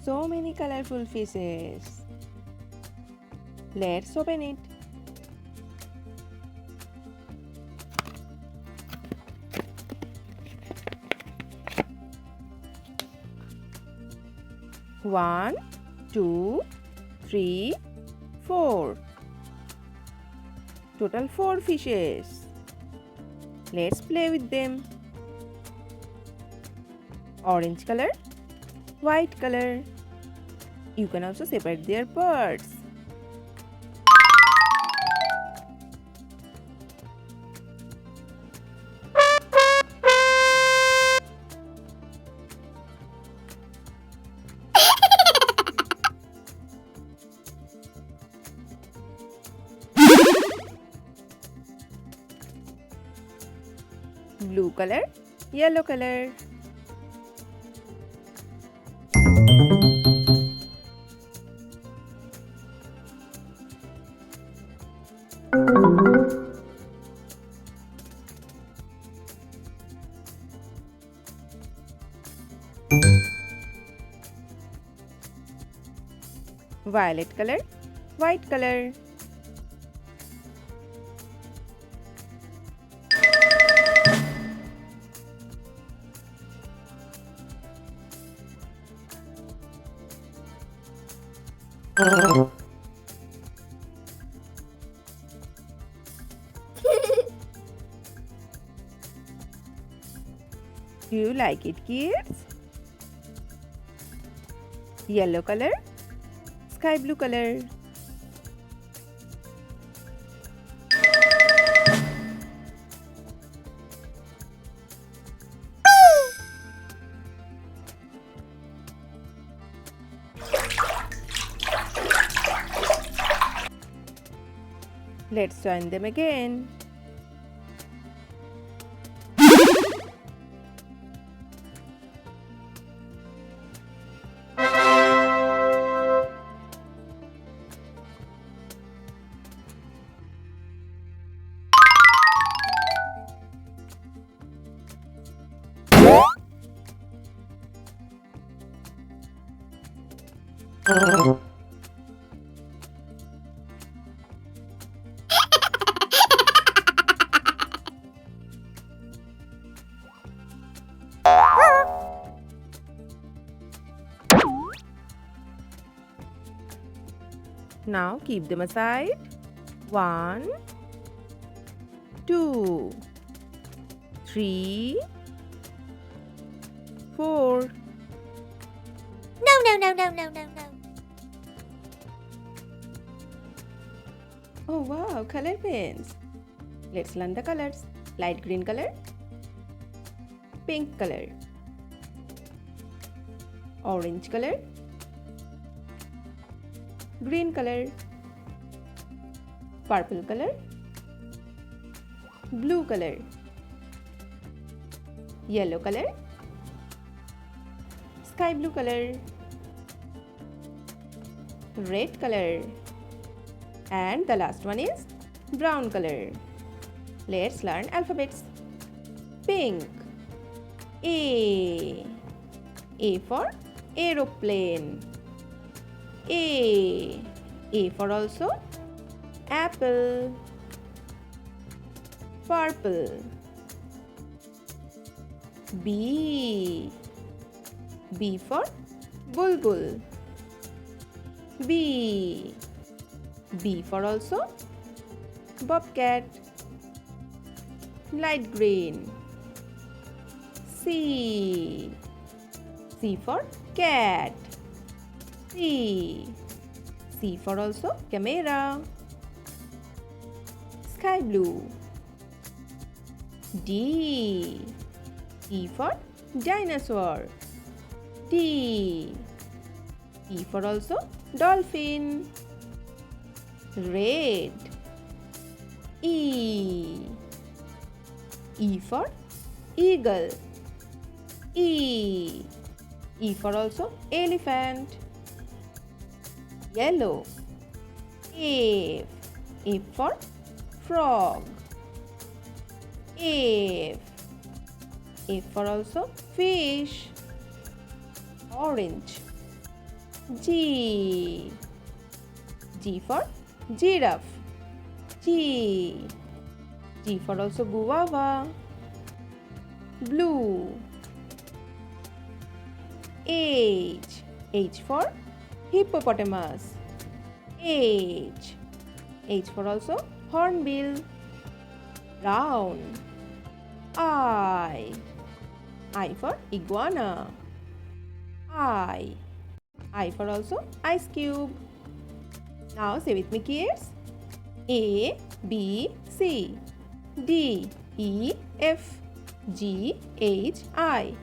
so many colorful fishes. Let's open it. One, two, three, four. Total 4 fishes. Let's play with them. Orange color, white color. You can also separate their parts. Blue color, yellow color. Violet color, white color. Do you like it, kids? Yellow color, sky blue color. Let's join them again. Now keep them aside. 1, 2, 3, 4. No. Oh wow, color pens. Let's learn the colors. Light green color, pink color, orange color, green color, purple color, blue color, yellow color, sky blue color, red color, and the last one is brown color. Let's learn alphabets. Pink, A. A for aeroplane. A. A for also apple. Purple. B. B for bulbul. B. B for also bobcat. Light green. C. C for cat. C. C for also camera. Sky blue. D. D for dinosaur. D. E for also dolphin. Red. E. E for eagle. E. E for also elephant. Yellow. F. F for frog. F. F for also fish. Orange. G. G for giraffe. G. G for also guava. Blue. H. H for hippopotamus. H. H for also hornbill. Round. I. I for iguana. I. I for also ice cube. Now say with me, kids. A, B, C, D, E, F, G, H, I,